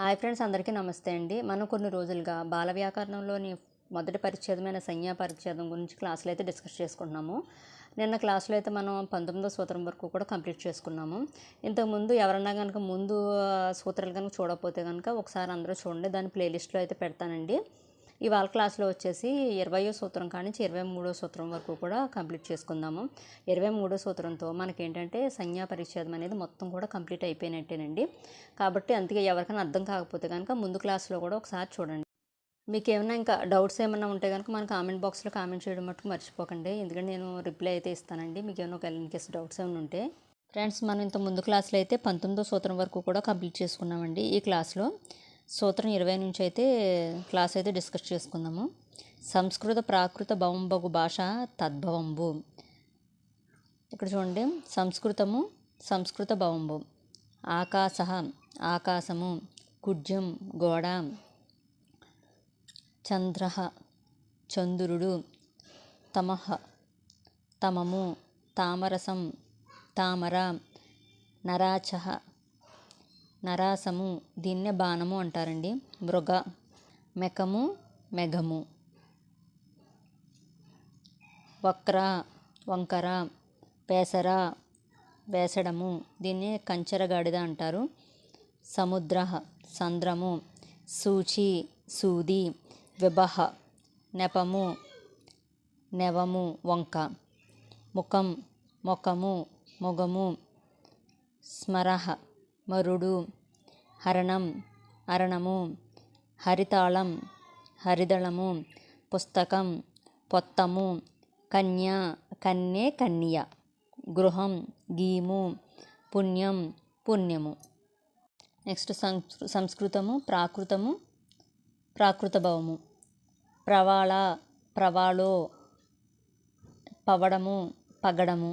Hi friends, అందరికీ నమస్తే అండి. మనం కొన్ని రోజులుగా బాల వ్యాకరణంలోని మొదటి పరిచ్ఛేదమైన సంజ్ఞా పరిచ్ఛేదం గురించి క్లాసులు అయితే డిస్కస్ చేసుకుంటున్నాము. నిన్న క్లాసులో అయితే మనం 19వ సూత్రం వరకు కూడా కంప్లీట్ చేసుకున్నాము. ఇంతకుముందు ఎవరన్నా కనుక ముందు సూత్రాలు కనుక చూడకపోతే కనుక ఒకసారి అందరూ చూడండి. దాని ప్లేలిస్ట్లో అయితే పెడతానండి. ఇవాళ క్లాస్లో వచ్చేసి 20వ సూత్రం కానించి 23వ సూత్రం వరకు కూడా కంప్లీట్ చేసుకుందాము. 23వ సూత్రంతో మనకేంటంటే సంజ్ఞా పరిచ్ఛేదం అనేది మొత్తం కూడా కంప్లీట్ అయిపోయినట్టేనండి. కాబట్టి అందుకే ఎవరికైనా అర్థం కాకపోతే కనుక ముందు క్లాస్లో కూడా ఒకసారి చూడండి. మీకు ఏమైనా ఇంకా డౌట్స్ ఏమైనా ఉంటే కనుక మన కామెంట్ బాక్స్లో కామెంట్ చేయడం మటుకు మర్చిపోకండి. ఎందుకంటే నేను రిప్లై అయితే ఇస్తానండి మీకు ఏమైనా ఒక ఇన్కేస్ డౌట్స్ ఏమైనా ఉంటే. ఫ్రెండ్స్, మనం ఇంత ముందు క్లాస్లో అయితే 19వ సూత్రం వరకు కూడా కంప్లీట్ చేసుకున్నామండి. ఈ క్లాస్లో సూత్రం 20 నుంచి అయితే క్లాస్ అయితే డిస్కస్ చేసుకుందాము. సంస్కృత ప్రాకృత భవంబగు భాష తద్భవంబు. ఇక్కడ చూడండి, సంస్కృతము సంస్కృత భవంబు. ఆకాశ ఆకాశము, కుడ్యం గోడ, చంద్ర చంద్రుడు, తమః తమము, తామరసం తామర, నరాచ నరాసము, దీన్నే బాణము అంటారండి. మృగ మెకము మెఘము, వక్ర వంకర, పేసర వేసడము, దీన్ని కంచెరగాడిద అంటారు. సముద్ర సంద్రము, సూచి సూది, విభహ నెపము నెవము వంక, ముఖం మొఖము మొగము, స్మరః మరుడు, హరణం అరణము, హరితాళం హరిదళము, పుస్తకం పొత్తము, కన్య కన్యే కన్య, గృహం గీము, పుణ్యం పుణ్యము. నెక్స్ట్ సంస్కృతము ప్రాకృతము ప్రాకృత భవము. ప్రవాళ ప్రవాళో, పవడము పగడము,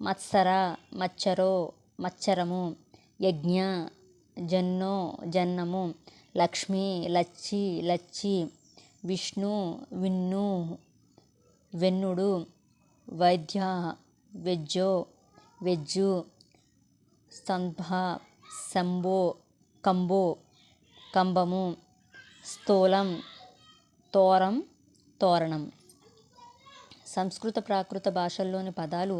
మత్సర మచ్చరో మచ్చరము, యజ్ఞ జన్నో జన్నము, లక్ష్మి లచ్చి లచ్చి, విష్ణు విన్ను వెన్నుడు, వైద్య వెజ్జో వెజ్జు, స్తంభ శంభో కంబో కంబము, స్థూలం తోరం తోరణం. సంస్కృత ప్రాకృత భాషల్లోని పదాలు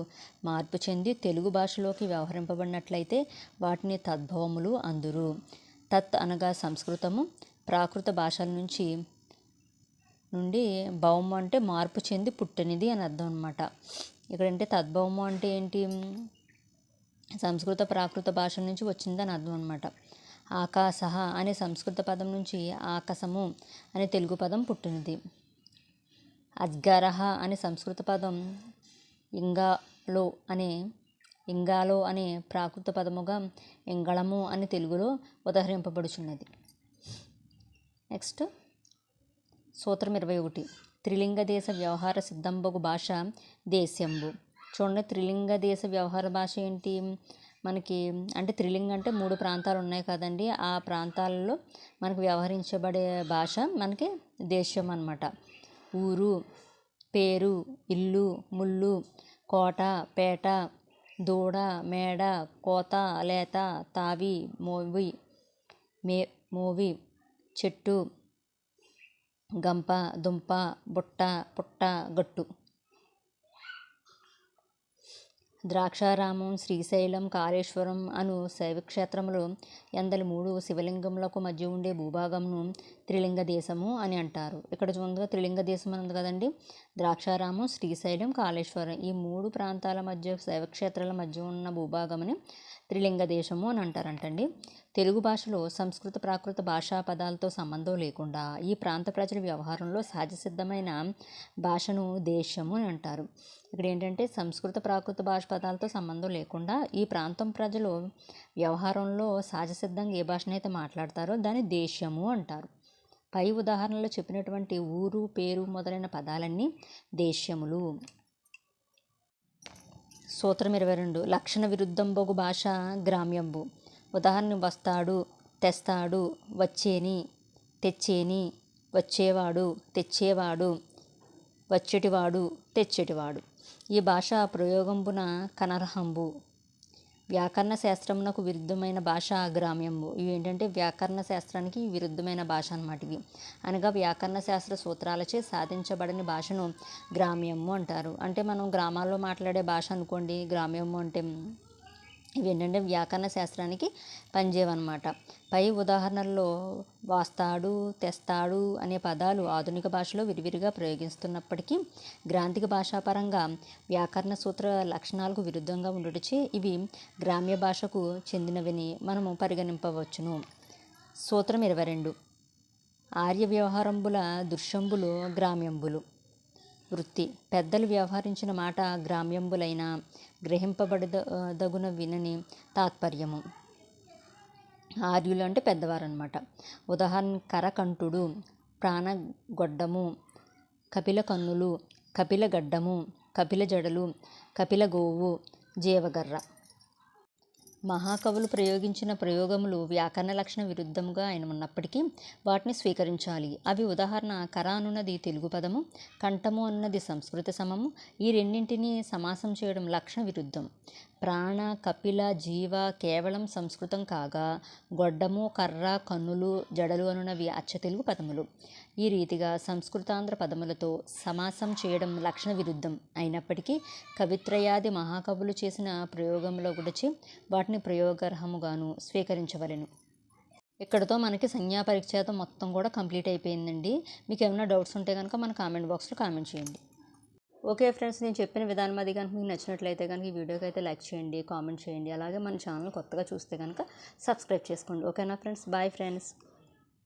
మార్పు చెంది తెలుగు భాషలోకి వ్యవహరింపబడినట్లయితే వాటిని తద్భవములు అందురు. తత్ అనగా సంస్కృతము, ప్రాకృత భాషల నుండి భవము అంటే మార్పు చెంది పుట్టినది అని అర్థం అనమాట. ఇక్కడంటే తద్భవము అంటే ఏంటి? సంస్కృత ప్రాకృత భాషల నుంచి వచ్చిందని అర్థం అనమాట. ఆకాశ అనే సంస్కృత పదం నుంచి ఆకాశము అనే తెలుగు పదం పుట్టినది. అద్గరహ అనే సంస్కృత పదం ఇంగాలో అనే ప్రాకృత పదముగా ఇంగళము అని తెలుగులో ఉదహరింపబడుచున్నది. నెక్స్ట్ సూత్రం 21. త్రిలింగ దేశ వ్యవహార సిద్ధంబగు భాష దేశ్యంబు. చూడండి, త్రిలింగ దేశ వ్యవహార భాష ఏంటి మనకి అంటే త్రిలింగ అంటే 3 ప్రాంతాలు ఉన్నాయి కదండి. ఆ ప్రాంతాలలో మనకు వ్యవహరించబడే భాష మనకి దేశ్యం అన్నమాట. ఊరు పేరు, ఇల్లు ముళ్ళు, కోట పేట, దూడ మేడ, కోత లేత, తావి మోవి, చెట్టు గంప దుంప, బుట్ట పుట్ట, గట్టు. ద్రాక్షారామం, శ్రీశైలం, కాళేశ్వరం అను శైవక్షేత్రములు ఎందలి 3 శివలింగములకు మధ్య ఉండే భూభాగంను త్రిలింగ దేశము అని అంటారు. ఇక్కడ చూడంగా త్రిలింగ దేశం అని ఉంది కదండి. ద్రాక్షారామం, శ్రీశైలం, కాళేశ్వరం ఈ 3 ప్రాంతాల మధ్య శైవక్షేత్రాల మధ్య ఉన్న భూభాగంని త్రిలింగ దేశము అని అంటారంటండి. తెలుగు భాషలో సంస్కృత ప్రాకృత భాషా పదాలతో సంబంధం లేకుండా ఈ ప్రాంత ప్రజల వ్యవహారంలో సహజసిద్ధమైన భాషను దేశము అని అంటారు. ఇక్కడ ఏంటంటే సంస్కృత ప్రాకృత భాష పదాలతో సంబంధం లేకుండా ఈ ప్రాంతం ప్రజలు వ్యవహారంలో సహజసిద్ధంగా ఏ భాషనైతే మాట్లాడతారో దాన్ని దేశము అంటారు. పై ఉదాహరణలో చెప్పినటువంటి ఊరు పేరు మొదలైన పదాలన్నీ దేశ్యములు. సూత్రం 22. లక్షణ విరుద్ధంబగు భాష గ్రామ్యంబు. ఉదాహరణ వస్తాడు తెస్తాడు, వచ్చేని తెచ్చేని, వచ్చేవాడు తెచ్చేవాడు, వచ్చేటివాడు తెచ్చేటివాడు. ఈ భాష ప్రయోగంబున కనర్హంబు. వ్యాకరణ శాస్త్రమునకు విరుద్ధమైన భాష గ్రామ్యము. ఇవి ఏంటంటే వ్యాకరణ శాస్త్రానికి విరుద్ధమైన భాష అన్నమాట ఇవి. అనగా వ్యాకరణ శాస్త్ర సూత్రాలచే సాధించబడని భాషను గ్రామ్యము అంటారు. అంటే మనం గ్రామాల్లో మాట్లాడే భాష అనుకోండి, గ్రామ్యము అంటే ఇవి ఏంటంటే వ్యాకరణ శాస్త్రానికి పనిచేయవన్నమాట. పై ఉదాహరణల్లో వాస్తాడు, తెస్తాడు అనే పదాలు ఆధునిక భాషలో విరివిరిగా ప్రయోగిస్తున్నప్పటికీ గ్రాంథిక భాషాపరంగా వ్యాకరణ సూత్ర లక్షణాలకు విరుద్ధంగా ఉండుటచే ఇవి గ్రామ్య భాషకు చెందినవని మనము పరిగణింపవచ్చును. సూత్రం 22. ఆర్య వ్యవహారంబుల దృశ్యంబులు గ్రామ్యంబులు. వృత్తి. పెద్దలు వ్యవహరించిన మాట గ్రామ్యంబులైన గ్రహింపబడదగున వినని తాత్పర్యము. ఆర్యులు అంటే పెద్దవారు అన్నమాట. ఉదాహరణ కరకంఠుడు, ప్రాణగొడ్డము, కపిల కన్నులు, కపిల గడ్డము, కపిల జడలు, కపిల గోవు, జీవగర్ర. మహాకవులు ప్రయోగించిన ప్రయోగములు వ్యాకరణ లక్షణ విరుద్ధముగా ఆయన ఉన్నప్పటికీ వాటిని స్వీకరించాలి. అవి ఉదాహరణ కర అనున్నది తెలుగు పదము, కంఠము అన్నది సంస్కృత సమము. ఈ రెండింటినీ సమాసం చేయడం లక్షణ విరుద్ధం. ప్రాణ, కపిల, జీవ కేవలం సంస్కృతం కాగా గొడ్డము, కర్ర, కన్నులు, జడలు అనున్నవి అచ్చ తెలుగు పదములు. ఈ రీతిగా సంస్కృతాంధ్ర పదములతో సమాసం చేయడం లక్షణ విరుద్ధం అయినప్పటికీ కవిత్రయాది మహాకవులు చేసిన ప్రయోగముల గురించి వాటిని ప్రయోగార్హముగాను స్వీకరించవలెను. ఇక్కడతో మనకి సంజ్ఞా పరిచ్ఛేదం మొత్తం కూడా కంప్లీట్ అయిపోయిందండి. మీకు ఏమైనా డౌట్స్ ఉంటే కనుక మన కామెంట్ బాక్స్లో కామెంట్ చేయండి. ఓకే ఫ్రెండ్స్, నేను చెప్పిన విధానం అది కనుక మీకు నచ్చినట్లయితే కనుక ఈ వీడియోకి అయితే లైక్ చేయండి, కామెంట్ చేయండి. అలాగే మన ఛానల్ కొత్తగా చూస్తే కనుక సబ్స్క్రైబ్ చేసుకోండి. ఓకేనా ఫ్రెండ్స్? Bye friends.